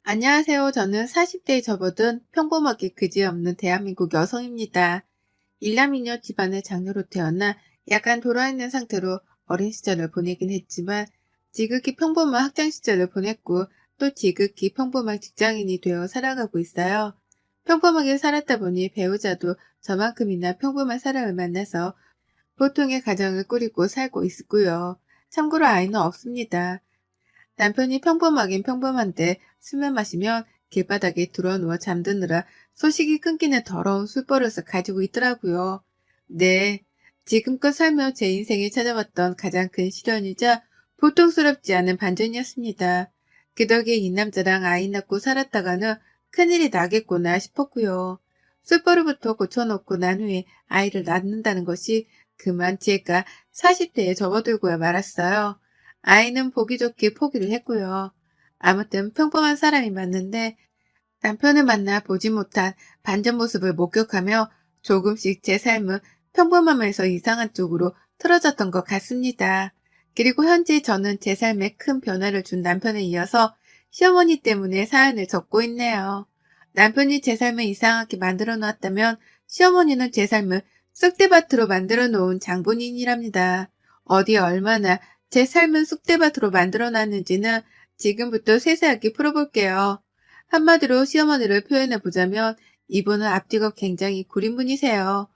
안녕하세요. 저는 40대에 접어든 평범하게 그지없는 대한민국 여성입니다. 일남이녀 집안의 장녀로 태어나 약간 돌아있는 상태로 어린 시절을 보내긴 했지만 지극히 평범한 학창 시절을 보냈고 또 지극히 평범한 직장인이 되어 살아가고 있어요. 평범하게 살았다 보니 배우자도 저만큼이나 평범한 사람을 만나서 보통의 가정을 꾸리고 살고 있고요. 참고로 아이는 없습니다. 남편이 평범하긴 평범한데 술만 마시면 길바닥에 드러누워 잠드느라 소식이 끊기는 더러운 술버릇을 가지고 있더라고요. 네, 지금껏 살며 제 인생에 찾아왔던 가장 큰 시련이자 보통스럽지 않은 반전이었습니다. 그 덕에 이 남자랑 아이 낳고 살았다가는 큰일이 나겠구나 싶었고요. 술버릇부터 고쳐놓고 난 후에 아이를 낳는다는 것이 그만 제가 40대에 접어들고야 말았어요. 아이는 보기 좋게 포기를 했고요. 아무튼 평범한 사람이 맞는데 남편을 만나 보지 못한 반전 모습을 목격하며 조금씩 제 삶은 평범함에서 이상한 쪽으로 틀어졌던 것 같습니다. 그리고 현재 저는 제 삶에 큰 변화를 준 남편에 이어서 시어머니 때문에 사연을 적고 있네요. 남편이 제 삶을 이상하게 만들어 놨다면 시어머니는 제 삶을 쑥대밭으로 만들어 놓은 장본인이랍니다. 어디 얼마나 제 삶을 쑥대밭으로 만들어 놨는지는 지금부터 세세하게 풀어볼게요. 한마디로 시어머니를 표현해 보자면 이분은 앞뒤가 굉장히 구린 분이세요.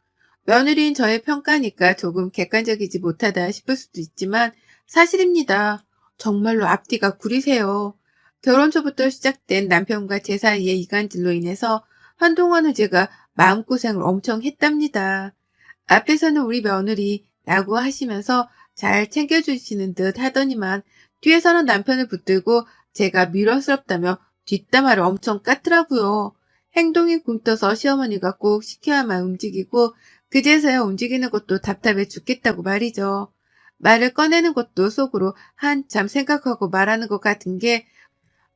며느리인 저의 평가니까 조금 객관적이지 못하다 싶을 수도 있지만 사실입니다. 정말로 앞뒤가 구리세요. 결혼 초부터 시작된 남편과 제 사이의 이간질로 인해서 한동안은 제가 마음고생을 엄청 했답니다. 앞에서는 우리 며느리라고 하시면서 잘 챙겨주시는 듯 하더니만 뒤에서는 남편을 붙들고 제가 미련스럽다며 뒷담화를 엄청 깠더라고요. 행동이 굼떠서 시어머니가 꼭 시켜야만 움직이고 그제서야 움직이는 것도 답답해 죽겠다고 말이죠. 말을 꺼내는 것도 속으로 한참 생각하고 말하는 것 같은 게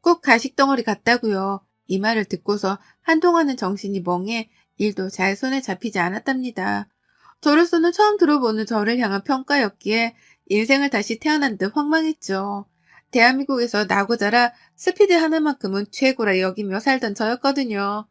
꼭 가식덩어리 같다고요. 이 말을 듣고서 한동안은 정신이 멍해 일도 잘 손에 잡히지 않았답니다. 저로서는 처음 들어보는 저를 향한 평가였기에 인생을 다시 태어난 듯 황망했죠. 대한민국에서 나고 자라 스피드 하나만큼은 최고라 여기며 살던 저였거든요.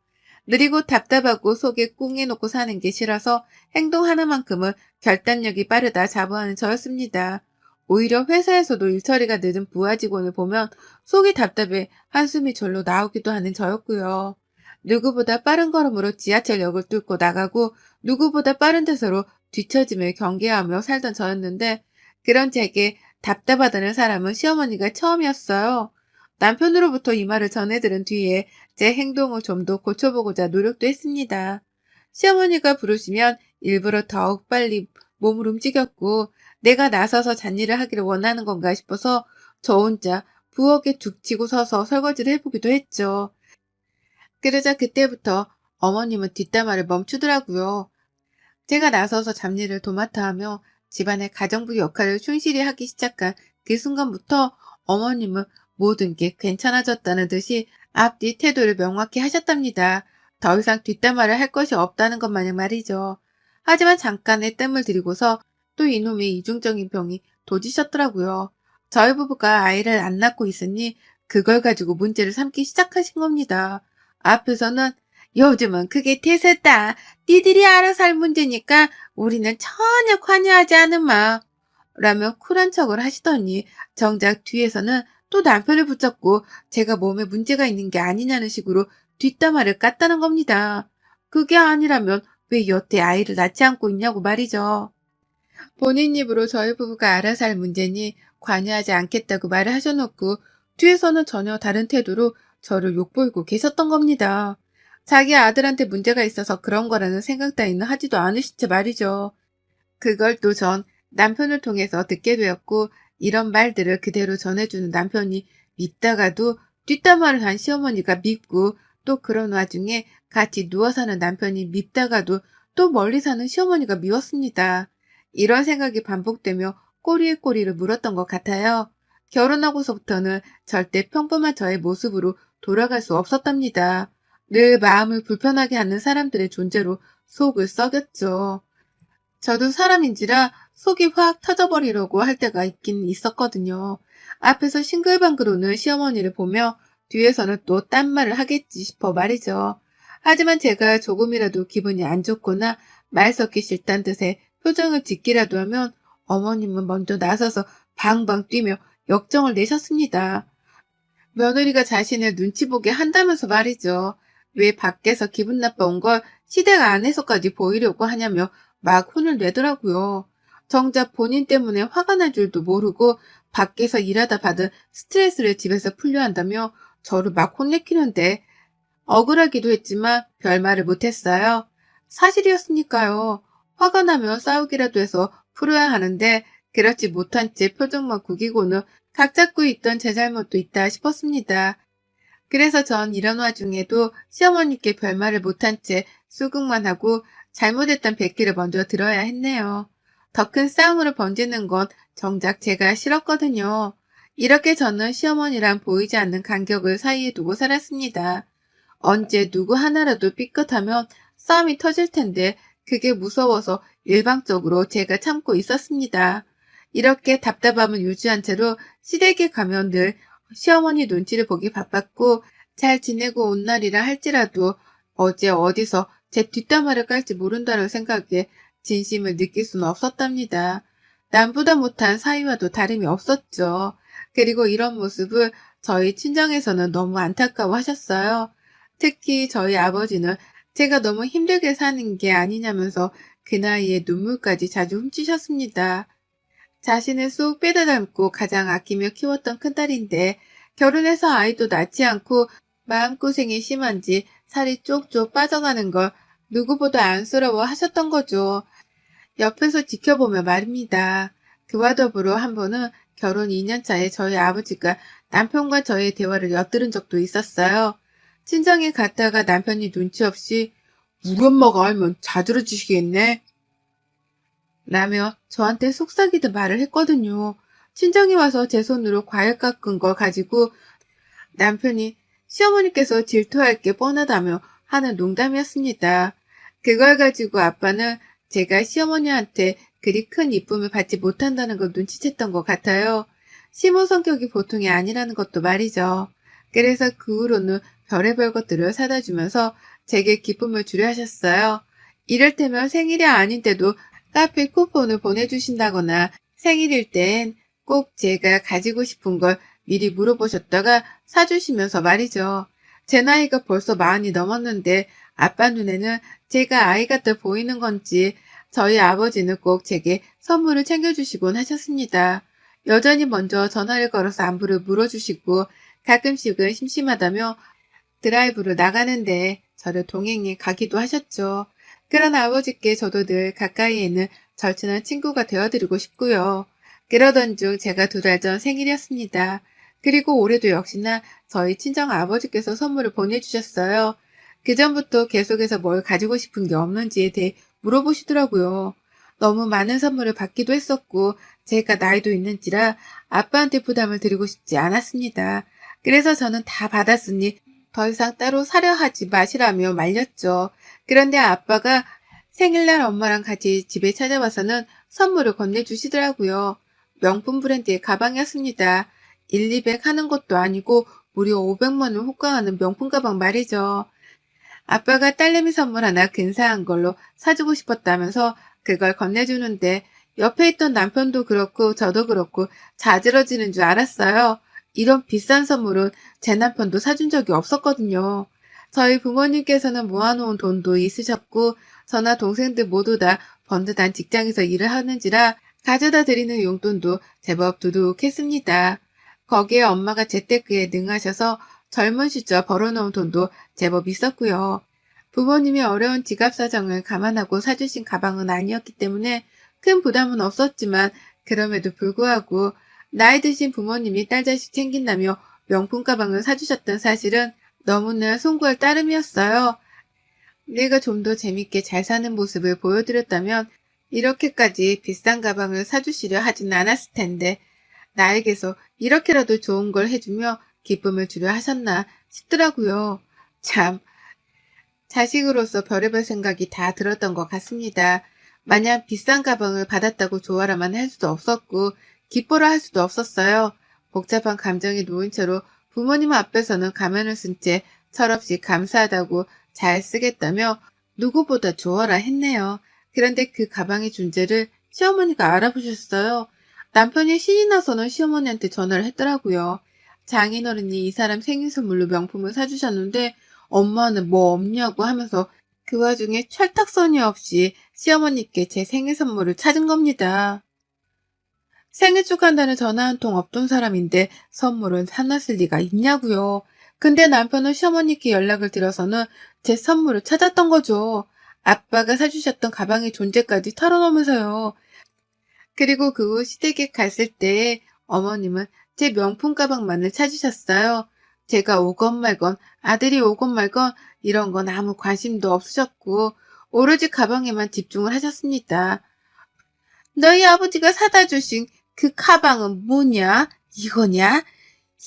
느리고 답답하고 속에 꿍해놓고 사는 게 싫어서 행동 하나만큼은 결단력이 빠르다 자부하는 저였습니다. 오히려 회사에서도 일처리가 늦은 부하 직원을 보면 속이 답답해 한숨이 절로 나오기도 하는 저였고요. 누구보다 빠른 걸음으로 지하철역을 뚫고 나가고 누구보다 빠른 대사로 뒤처짐을 경계하며 살던 저였는데 그런 제게 답답하다는 사람은 시어머니가 처음이었어요. 남편으로부터 이 말을 전해들은 뒤에 제 행동을 좀 더 고쳐보고자 노력도 했습니다. 시어머니가 부르시면 일부러 더욱 빨리 몸을 움직였고 내가 나서서 잡일을 하기를 원하는 건가 싶어서 저 혼자 부엌에 툭 치고 서서 설거지를 해보기도 했죠. 그러자 그때부터 어머님은 뒷담화를 멈추더라고요. 제가 나서서 잡일을 도맡아 하며 집안의 가정부 역할을 충실히 하기 시작한 그 순간부터 어머님은 모든 게 괜찮아졌다는 듯이 앞뒤 태도를 명확히 하셨답니다. 더 이상 뒷담화를 할 것이 없다는 것 마냥 말이죠. 하지만 잠깐의 뜸을 들이고서 또 이놈의 이중적인 병이 도지셨더라고요. 저희 부부가 아이를 안 낳고 있으니 그걸 가지고 문제를 삼기 시작하신 겁니다. 앞에서는 요즘은 그게 대세다. 니들이 알아서 할 문제니까 우리는 전혀 관여하지 않으마. 라며 쿨한 척을 하시더니 정작 뒤에서는 또 남편을 붙잡고 제가 몸에 문제가 있는 게 아니냐는 식으로 뒷담화를 깠다는 겁니다. 그게 아니라면 왜 여태 아이를 낳지 않고 있냐고 말이죠. 본인 입으로 저희 부부가 알아서 할 문제니 관여하지 않겠다고 말을 하셔놓고 뒤에서는 전혀 다른 태도로 저를 욕보이고 계셨던 겁니다. 자기 아들한테 문제가 있어서 그런 거라는 생각 따위는 하지도 않으신 채 말이죠. 그걸 또 전 남편을 통해서 듣게 되었고 이런 말들을 그대로 전해주는 남편이 믿다가도 뒷담화를 한 시어머니가 밉고 또 그런 와중에 같이 누워 사는 남편이 밉다가도 또 멀리 사는 시어머니가 미웠습니다. 이런 생각이 반복되며 꼬리에 꼬리를 물었던 것 같아요. 결혼하고서부터는 절대 평범한 저의 모습으로 돌아갈 수 없었답니다. 늘 마음을 불편하게 하는 사람들의 존재로 속을 썩였죠. 저도 사람인지라 속이 확 터져버리려고 할 때가 있긴 있었거든요. 앞에서 싱글방글 우는 시어머니를 보며 뒤에서는 또 딴 말을 하겠지 싶어 말이죠. 하지만 제가 조금이라도 기분이 안 좋거나 말 섞기 싫다는 듯의 표정을 짓기라도 하면 어머님은 먼저 나서서 방방 뛰며 역정을 내셨습니다. 며느리가 자신을 눈치 보게 한다면서 말이죠. 왜 밖에서 기분 나빠온 걸 시댁 안에서까지 보이려고 하냐며 막 혼을 내더라고요. 정작 본인 때문에 화가 날 줄도 모르고 밖에서 일하다 받은 스트레스를 집에서 풀려 한다며 저를 막 혼내키는데 억울하기도 했지만 별말을 못했어요. 사실이었으니까요. 화가 나면 싸우기라도 해서 풀어야 하는데 그렇지 못한 채 표정만 구기고는 각 잡고 있던 제 잘못도 있다 싶었습니다. 그래서 전 이런 와중에도 시어머니께 별말을 못한 채 수긍만 하고 잘못했던 백기를 먼저 들어야 했네요. 더 큰 싸움으로 번지는 건 정작 제가 싫었거든요. 이렇게 저는 시어머니랑 보이지 않는 간격을 사이에 두고 살았습니다. 언제 누구 하나라도 삐끗하면 싸움이 터질 텐데 그게 무서워서 일방적으로 제가 참고 있었습니다. 이렇게 답답함을 유지한 채로 시댁에 가면 늘 시어머니 눈치를 보기 바빴고 잘 지내고 온 날이라 할지라도 어제 어디서 제 뒷담화를 깔지 모른다는 생각에 진심을 느낄 수는 없었답니다. 남보다 못한 사위와도 다름이 없었죠. 그리고 이런 모습을 저희 친정에서는 너무 안타까워하셨어요. 특히 저희 아버지는 제가 너무 힘들게 사는 게 아니냐면서 그 나이에 눈물까지 자주 훔치셨습니다. 자신을 쏙 빼다 닮고 가장 아끼며 키웠던 큰딸인데 결혼해서 아이도 낳지 않고 마음고생이 심한지 살이 쪽쪽 빠져가는 걸 누구보다 안쓰러워 하셨던 거죠. 옆에서 지켜보며 말입니다. 그와 더불어 한 번은 결혼 2년 차에 저희 아버지가 남편과 저의 대화를 엿들은 적도 있었어요. 친정에 갔다가 남편이 눈치 없이 우리 엄마가 알면 자들어지시겠네 라며 저한테 속삭이듯 말을 했거든요. 친정에 와서 제 손으로 과일 깎은 걸 가지고 남편이 시어머니께서 질투할 게 뻔하다며 하는 농담이었습니다. 그걸 가지고 아빠는 제가 시어머니한테 그리 큰 이쁨을 받지 못한다는 걸 눈치챘던 것 같아요. 시모 성격이 보통이 아니라는 것도 말이죠. 그래서 그 후로는 별의별 것들을 사다 주면서 제게 기쁨을 주려 하셨어요. 이를테면 생일이 아닌데도 카페 쿠폰을 보내주신다거나 생일일 땐 꼭 제가 가지고 싶은 걸 미리 물어보셨다가 사주시면서 말이죠. 제 나이가 벌써 40이 넘었는데 아빠 눈에는 제가 아이 같아 보이는 건지 저희 아버지는 꼭 제게 선물을 챙겨주시곤 하셨습니다. 여전히 먼저 전화를 걸어서 안부를 물어주시고 가끔씩은 심심하다며 드라이브로 나가는데 저를 동행해 가기도 하셨죠. 그런 아버지께 저도 늘 가까이에는 절친한 친구가 되어드리고 싶고요. 그러던 중 제가 2달 전 생일이었습니다. 그리고 올해도 역시나 저희 친정 아버지께서 선물을 보내주셨어요. 그전부터 계속해서 뭘 가지고 싶은 게 없는지에 대해 물어보시더라고요. 너무 많은 선물을 받기도 했었고 제가 나이도 있는지라 아빠한테 부담을 드리고 싶지 않았습니다. 그래서 저는 다 받았으니 더 이상 따로 사려 하지 마시라며 말렸죠. 그런데 아빠가 생일날 엄마랑 같이 집에 찾아와서는 선물을 건네주시더라고요. 명품 브랜드의 가방이었습니다. 1, 200 하는 것도 아니고 무려 500만 원 호가하는 명품 가방 말이죠. 아빠가 딸내미 선물 하나 근사한 걸로 사주고 싶었다면서 그걸 건네주는데 옆에 있던 남편도 그렇고 저도 그렇고 자지러지는 줄 알았어요. 이런 비싼 선물은 제 남편도 사준 적이 없었거든요. 저희 부모님께서는 모아놓은 돈도 있으셨고 저나 동생들 모두 다 번듯한 직장에서 일을 하는지라 가져다 드리는 용돈도 제법 두둑했습니다. 거기에 엄마가 재테크에 능하셔서 젊은 시절 벌어놓은 돈도 제법 있었고요. 부모님이 어려운 지갑 사정을 감안하고 사주신 가방은 아니었기 때문에 큰 부담은 없었지만 그럼에도 불구하고 나이 드신 부모님이 딸 자식 챙긴다며 명품 가방을 사주셨던 사실은 너무나 송구할 따름이었어요. 내가 좀 더 재밌게 잘 사는 모습을 보여드렸다면 이렇게까지 비싼 가방을 사주시려 하진 않았을 텐데 나에게서 이렇게라도 좋은 걸 해주며 기쁨을 주려 하셨나 싶더라고요. 참, 자식으로서 별의별 생각이 다 들었던 것 같습니다. 마냥 비싼 가방을 받았다고 좋아라만 할 수도 없었고 기뻐라 할 수도 없었어요. 복잡한 감정이 놓인 채로 부모님 앞에서는 가면을 쓴 채 철없이 감사하다고 잘 쓰겠다며 누구보다 좋아라 했네요. 그런데 그 가방의 존재를 시어머니가 알아보셨어요. 남편이 신이 나서는 시어머니한테 전화를 했더라고요. 장인어른이 이 사람 생일 선물로 명품을 사주셨는데 엄마는 뭐 없냐고 하면서 그 와중에 철딱서니 없이 시어머니께 제 생일 선물을 찾은 겁니다. 생일 축하한다는 전화 한 통 없던 사람인데 선물은 사놨을 리가 있냐고요. 근데 남편은 시어머니께 연락을 드려서는 제 선물을 찾았던 거죠. 아빠가 사주셨던 가방의 존재까지 털어놓으면서요. 그리고 그 후 시댁에 갔을 때 어머님은 제 명품 가방만을 찾으셨어요. 제가 오건 말건 아들이 오건 말건 이런 건 아무 관심도 없으셨고 오로지 가방에만 집중을 하셨습니다. 너희 아버지가 사다 주신 그 가방은 뭐냐? 이거냐?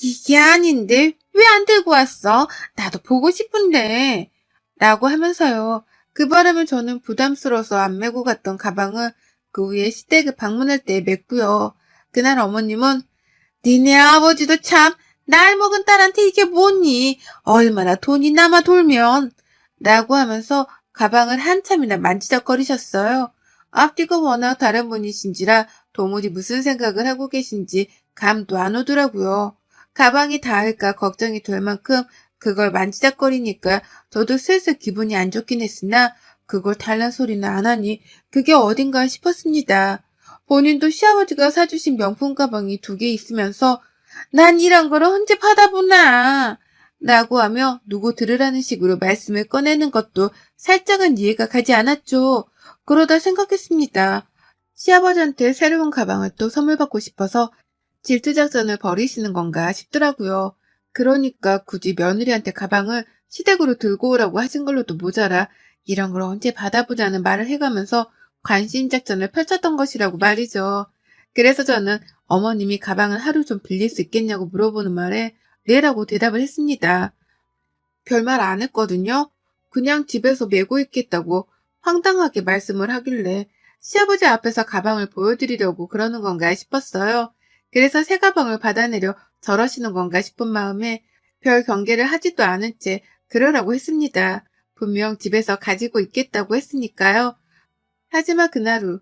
이게 아닌데 왜 안 들고 왔어? 나도 보고 싶은데. 라고 하면서요. 그 바람에 저는 부담스러워서 안 메고 갔던 가방을 그 후에 시댁을 방문할 때 맸고요. 그날 어머님은 니네 아버지도 참 나이 먹은 딸한테 이게 뭐니? 얼마나 돈이 남아 돌면. 라고 하면서 가방을 한참이나 만지작거리셨어요. 앞뒤가 워낙 다른 분이신지라 도무지 무슨 생각을 하고 계신지 감도 안 오더라고요. 가방이 닿을까 걱정이 될 만큼 그걸 만지작거리니까 저도 슬슬 기분이 안 좋긴 했으나 그걸 달란 소리는 안 하니 그게 어딘가 싶었습니다. 본인도 시아버지가 사주신 명품 가방이 2개 있으면서 난 이런 걸 언제 받아보나 라고 하며 누구 들으라는 식으로 말씀을 꺼내는 것도 살짝은 이해가 가지 않았죠. 그러다 생각했습니다. 시아버지한테 새로운 가방을 또 선물 받고 싶어서 질투작전을 벌이시는 건가 싶더라고요. 그러니까 굳이 며느리한테 가방을 시댁으로 들고 오라고 하신 걸로도 모자라 이런 걸 언제 받아보자는 말을 해가면서 관심작전을 펼쳤던 것이라고 말이죠. 그래서 저는 어머님이 가방을 하루 좀 빌릴 수 있겠냐고 물어보는 말에 네라고 대답을 했습니다. 별말 안 했거든요. 그냥 집에서 메고 있겠다고 황당하게 말씀을 하길래 시아버지 앞에서 가방을 보여드리려고 그러는 건가 싶었어요. 그래서 새 가방을 받아내려 저러시는 건가 싶은 마음에 별 경계를 하지도 않은 채 그러라고 했습니다. 분명 집에서 가지고 있겠다고 했으니까요. 하지만 그날 후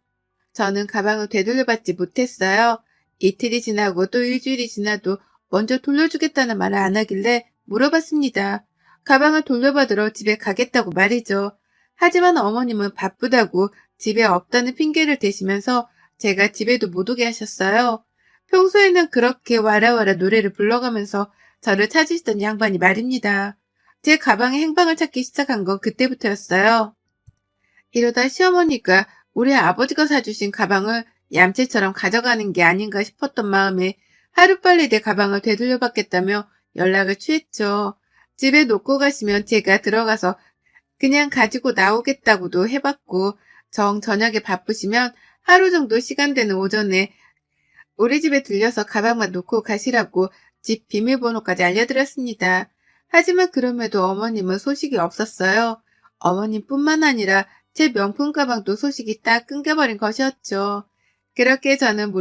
저는 가방을 되돌려받지 못했어요. 이틀이 지나고 또 일주일이 지나도 먼저 돌려주겠다는 말을 안 하길래 물어봤습니다. 가방을 돌려받으러 집에 가겠다고 말이죠. 하지만 어머님은 바쁘다고 집에 없다는 핑계를 대시면서 제가 집에도 못 오게 하셨어요. 평소에는 그렇게 와라와라 노래를 불러가면서 저를 찾으시던 양반이 말입니다. 제 가방에 행방을 찾기 시작한 건 그때부터였어요. 이러다 시어머니가 우리 아버지가 사주신 가방을 얌체처럼 가져가는 게 아닌가 싶었던 마음에 하루빨리 내 가방을 되돌려받겠다며 연락을 취했죠. 집에 놓고 가시면 제가 들어가서 그냥 가지고 나오겠다고도 해봤고 저녁에 바쁘시면 하루 정도 시간 되는 오전에 우리 집에 들려서 가방만 놓고 가시라고 집 비밀번호까지 알려드렸습니다. 하지만 그럼에도 어머님은 소식이 없었어요. 어머님뿐만 아니라 제 명품 가방도 소식이 딱 끊겨버린 것이었죠. 그렇게 저는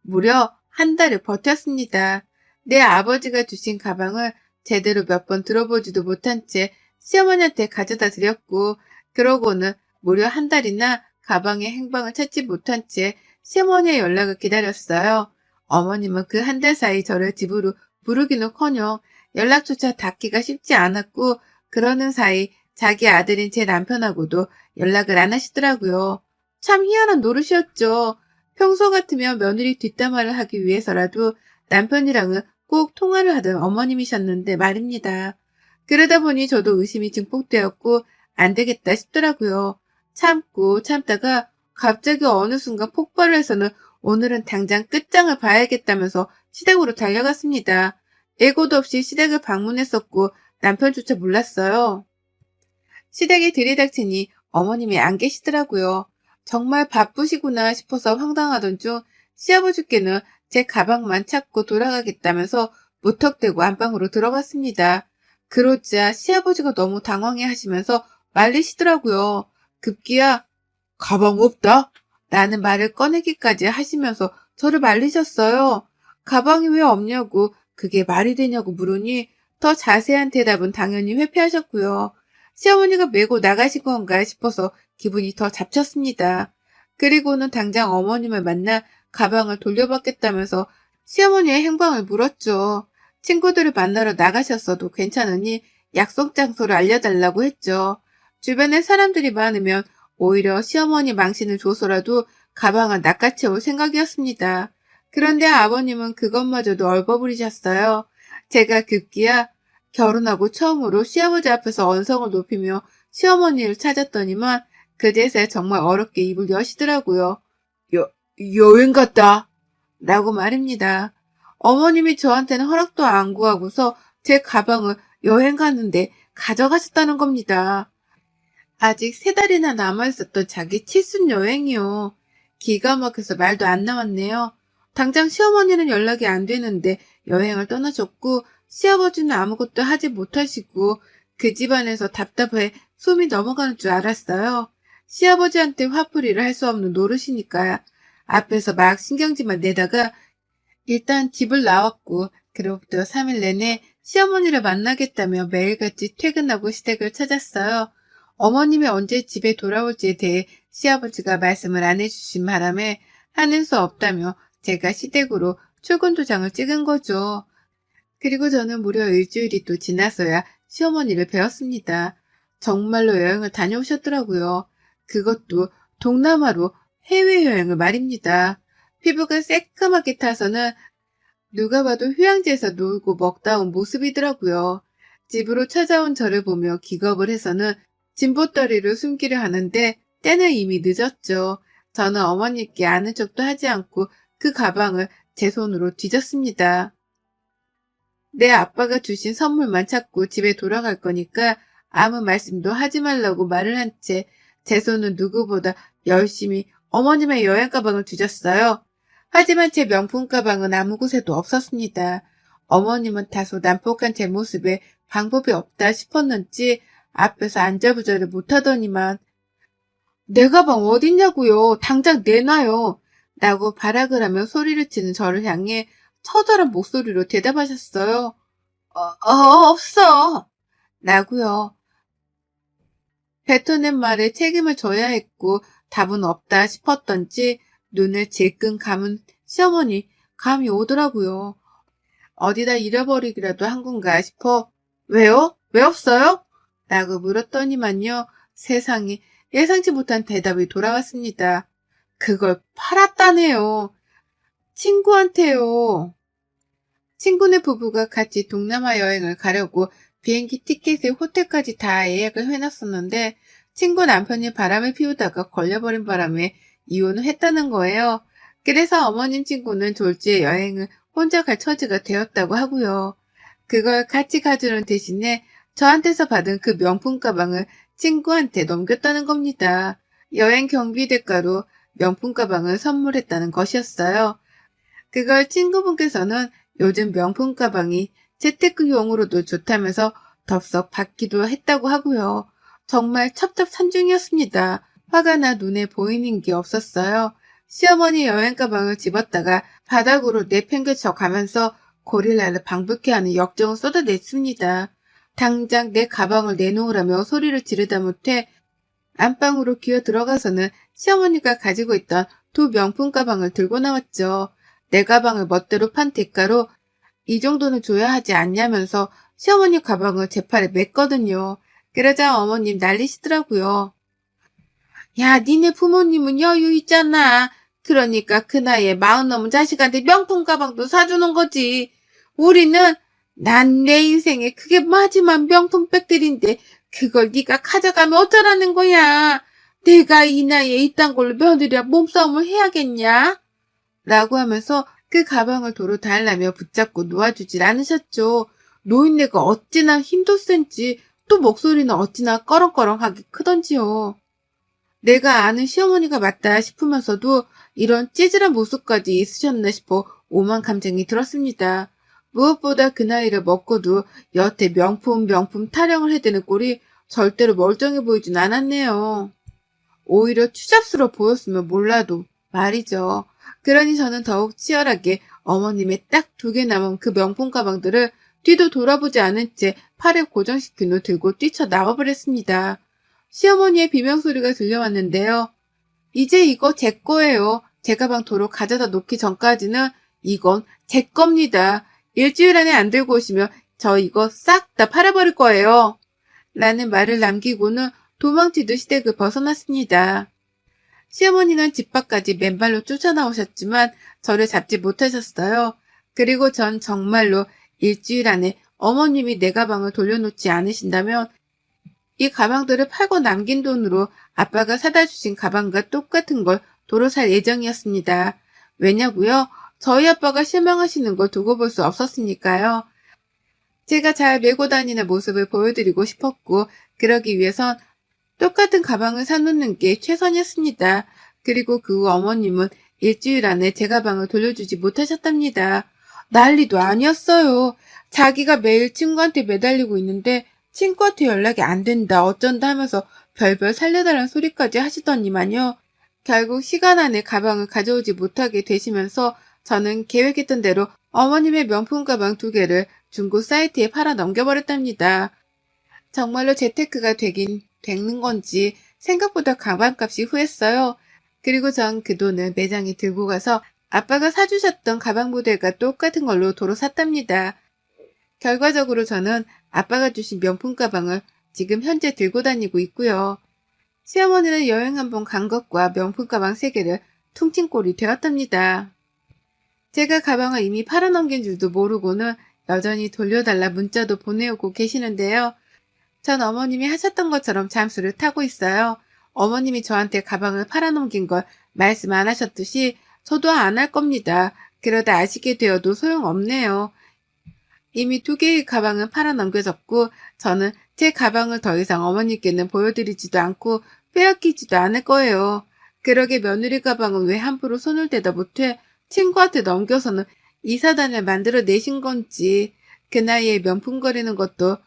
무려 한 달을 버텼습니다. 내 아버지가 주신 가방을 제대로 몇 번 들어보지도 못한 채 시어머니한테 가져다 드렸고 그러고는 무려 한 달이나 가방의 행방을 찾지 못한 채 시어머니의 연락을 기다렸어요. 어머님은 그 한 달 사이 저를 집으로 부르기는커녕 연락조차 닿기가 쉽지 않았고 그러는 사이 자기 아들인 제 남편하고도 연락을 안 하시더라고요. 참 희한한 노릇이었죠. 평소 같으면 며느리 뒷담화를 하기 위해서라도 남편이랑은 꼭 통화를 하던 어머님이셨는데 말입니다. 그러다 보니 저도 의심이 증폭되었고 안 되겠다 싶더라고요. 참고 참다가 갑자기 어느 순간 폭발을 해서는 오늘은 당장 끝장을 봐야겠다면서 시댁으로 달려갔습니다. 예고도 없이 시댁을 방문했었고 남편조차 몰랐어요. 시댁에 들이닥치니 어머님이 안 계시더라고요. 정말 바쁘시구나 싶어서 황당하던 중 시아버지께는 제 가방만 찾고 돌아가겠다면서 무턱대고 안방으로 들어갔습니다. 그러자 시아버지가 너무 당황해 하시면서 말리시더라고요. 급기야 가방 없다? 라는 말을 꺼내기까지 하시면서 저를 말리셨어요. 가방이 왜 없냐고 그게 말이 되냐고 물으니 더 자세한 대답은 당연히 회피하셨고요. 시어머니가 메고 나가신 건가 싶어서 기분이 더 잡쳤습니다. 그리고는 당장 어머님을 만나 가방을 돌려받겠다면서 시어머니의 행방을 물었죠. 친구들을 만나러 나가셨어도 괜찮으니 약속 장소를 알려달라고 했죠. 주변에 사람들이 많으면 오히려 시어머니 망신을 줘서라도 가방을 낚아채울 생각이었습니다. 그런데 아버님은 그것마저도 얼버무리셨어요. 제가 급기야 결혼하고 처음으로 시아버지 앞에서 언성을 높이며 시어머니를 찾았더니만 그제서야 정말 어렵게 입을 여시더라고요. 여행 갔다. 라고 말입니다. 어머님이 저한테는 허락도 안 구하고서 제 가방을 여행 갔는데 가져가셨다는 겁니다. 아직 3달이나 남아있었던 자기 칠순 여행이요. 기가 막혀서 말도 안 나왔네요. 당장 시어머니는 연락이 안 되는데 여행을 떠나셨고 시아버지는 아무것도 하지 못하시고 그 집안에서 답답해 숨이 넘어가는 줄 알았어요. 시아버지한테 화풀이를 할 수 없는 노릇이니까 앞에서 막 신경질만 내다가 일단 집을 나왔고 그로부터 3일 내내 시어머니를 만나겠다며 매일같이 퇴근하고 시댁을 찾았어요. 어머님이 언제 집에 돌아올지에 대해 시아버지가 말씀을 안 해주신 바람에 하는 수 없다며 제가 시댁으로 출근 도장을 찍은 거죠. 그리고 저는 무려 일주일이 또 지나서야 시어머니를 뵈었습니다. 정말로 여행을 다녀오셨더라고요. 그것도 동남아로 해외여행을 말입니다. 피부가 새까맣게 타서는 누가 봐도 휴양지에서 놀고 먹다 온 모습이더라고요. 집으로 찾아온 저를 보며 기겁을 해서는 진보다리를 숨기려 하는데 때는 이미 늦었죠. 저는 어머니께 아는 척도 하지 않고 그 가방을 제 손으로 뒤졌습니다. 내 아빠가 주신 선물만 찾고 집에 돌아갈 거니까 아무 말씀도 하지 말라고 말을 한 채 제 손은 누구보다 열심히 어머님의 여행 가방을 뒤졌어요. 하지만 제 명품 가방은 아무 곳에도 없었습니다. 어머님은 다소 난폭한 제 모습에 방법이 없다 싶었는지 앞에서 안절부절을 못하더니만 내 가방 어딨냐고요. 당장 내놔요. 라고 발악을 하며 소리를 치는 저를 향해 처절한 목소리로 대답하셨어요. 없어. 라고요. 뱉어낸 말에 책임을 져야 했고 답은 없다 싶었던지 눈을 질끈 감은 시어머니 감이 오더라고요. 어디다 잃어버리기라도 한 건가 싶어 왜요? 왜 없어요? 라고 물었더니만요. 세상에 예상치 못한 대답이 돌아왔습니다. 그걸 팔았다네요. 친구한테요. 친구네 부부가 같이 동남아 여행을 가려고 비행기 티켓에 호텔까지 다 예약을 해놨었는데 친구 남편이 바람을 피우다가 걸려버린 바람에 이혼을 했다는 거예요. 그래서 어머님 친구는 졸지에 여행을 혼자 갈 처지가 되었다고 하고요. 그걸 같이 가주는 대신에 저한테서 받은 그 명품 가방을 친구한테 넘겼다는 겁니다. 여행 경비 대가로 명품 가방을 선물했다는 것이었어요. 그걸 친구분께서는 요즘 명품 가방이 재테크용으로도 좋다면서 덥석 받기도 했다고 하고요. 정말 첩첩산중이었습니다. 화가 나 눈에 보이는 게 없었어요. 시어머니 여행 가방을 집었다가 바닥으로 내팽개쳐 가면서 고릴라를 방불케 하는 역정을 쏟아냈습니다. 당장 내 가방을 내놓으라며 소리를 지르다 못해 안방으로 기어 들어가서는 시어머니가 가지고 있던 2 명품 가방을 들고 나왔죠. 내 가방을 멋대로 판 대가로 이 정도는 줘야 하지 않냐면서 시어머니 가방을 제 팔에 맸거든요. 그러자 어머님 난리시더라고요. 야, 니네 부모님은 여유 있잖아. 그러니까 그 나이에 40 넘은 자식한테 명품 가방도 사주는 거지. 우리는 난 내 인생에 그게 마지막 명품 백들인데 그걸 네가 가져가면 어쩌라는 거야. 내가 이 나이에 이딴 걸로 며느리랑 몸싸움을 해야겠냐? 라고 하면서 그 가방을 도로 달라며 붙잡고 놓아주질 않으셨죠. 노인네가 어찌나 힘도 센지 또 목소리는 어찌나 꺼렁꺼렁하게 크던지요. 내가 아는 시어머니가 맞다 싶으면서도 이런 찌질한 모습까지 있으셨나 싶어 오만 감정이 들었습니다. 무엇보다 그 나이를 먹고도 여태 명품 타령을 해대는 꼴이 절대로 멀쩡해 보이진 않았네요. 오히려 추잡스러워 보였으면 몰라도 말이죠. 그러니 저는 더욱 치열하게 어머님의 딱 2개 남은 그 명품 가방들을 뒤도 돌아보지 않은 채 팔에 고정시킨 후 들고 뛰쳐나와버렸습니다. 시어머니의 비명소리가 들려왔는데요. 이제 이거 제 거예요. 제 가방 도로 가져다 놓기 전까지는 이건 제 겁니다. 일주일 안에 안 들고 오시면 저 이거 싹 다 팔아버릴 거예요. 라는 말을 남기고는 도망치듯 시댁을 벗어났습니다. 시어머니는 집 밖까지 맨발로 쫓아나오셨지만 저를 잡지 못하셨어요. 그리고 전 정말로 일주일 안에 어머님이 내 가방을 돌려놓지 않으신다면 이 가방들을 팔고 남긴 돈으로 아빠가 사다 주신 가방과 똑같은 걸 도로 살 예정이었습니다. 왜냐고요? 저희 아빠가 실망하시는 걸 두고 볼 수 없었으니까요. 제가 잘 메고 다니는 모습을 보여드리고 싶었고 그러기 위해선 똑같은 가방을 사놓는 게 최선이었습니다. 그리고 그 후 어머님은 일주일 안에 제 가방을 돌려주지 못하셨답니다. 난리도 아니었어요. 자기가 매일 친구한테 매달리고 있는데 친구한테 연락이 안 된다 어쩐다 하면서 별별 살려달라는 소리까지 하시더니만요. 결국 시간 안에 가방을 가져오지 못하게 되시면서 저는 계획했던 대로 어머님의 명품 가방 2개를 중고 사이트에 팔아 넘겨버렸답니다. 정말로 재테크가 되는 건지 생각보다 가방값이 후했어요. 그리고 전 그 돈을 매장에 들고 가서 아빠가 사주셨던 가방 모델과 똑같은 걸로 도로 샀답니다. 결과적으로 저는 아빠가 주신 명품 가방을 지금 현재 들고 다니고 있고요. 시어머니는 여행 한 번 간 것과 명품 가방 3개를 퉁친 꼴이 되었답니다. 제가 가방을 이미 팔아넘긴 줄도 모르고는 여전히 돌려달라 문자도 보내오고 계시는데요. 전 어머님이 하셨던 것처럼 잠수를 타고 있어요. 어머님이 저한테 가방을 팔아넘긴 걸 말씀 안 하셨듯이 저도 안 할 겁니다. 그러다 아시게 되어도 소용없네요. 이미 2개의 가방은 팔아넘겨졌고 저는 제 가방을 더 이상 어머님께는 보여드리지도 않고 빼앗기지도 않을 거예요. 그러게 며느리 가방은 왜 함부로 손을 대다 못해 친구한테 넘겨서는 이사단을 만들어내신 건지 그 나이에 명품 거리는 것도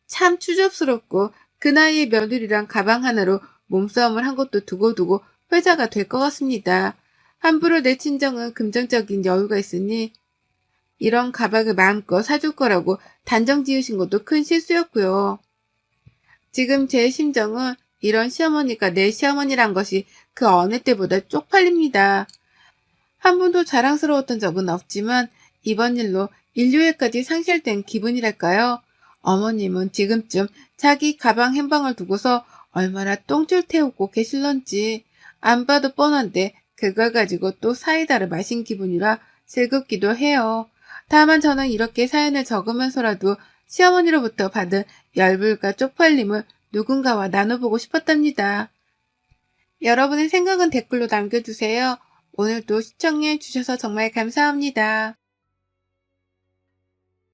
참 추접스럽고 그 나이에 며느리랑 가방 하나로 몸싸움을 한 것도 두고두고 회자가 될 것 같습니다. 함부로 내 친정은 금전적인 여유가 있으니 이런 가방을 마음껏 사줄 거라고 단정 지으신 것도 큰 실수였고요. 지금 제 심정은 이런 시어머니가 내 시어머니란 것이 그 어느 때보다 쪽팔립니다. 한 번도 자랑스러웠던 적은 없지만 이번 일로 인류애까지 상실된 기분이랄까요. 어머님은 지금쯤 자기 가방 한 방을 두고서 얼마나 똥줄 태우고 계실런지 안 봐도 뻔한데 그걸 가지고 또 사이다를 마신 기분이라 슬굼기도 해요. 다만 저는 이렇게 사연을 적으면서라도 시어머니로부터 받은 열불과 쪽팔림을 누군가와 나눠보고 싶었답니다. 여러분의 생각은 댓글로 남겨주세요. 오늘도 시청해 주셔서 정말 감사합니다.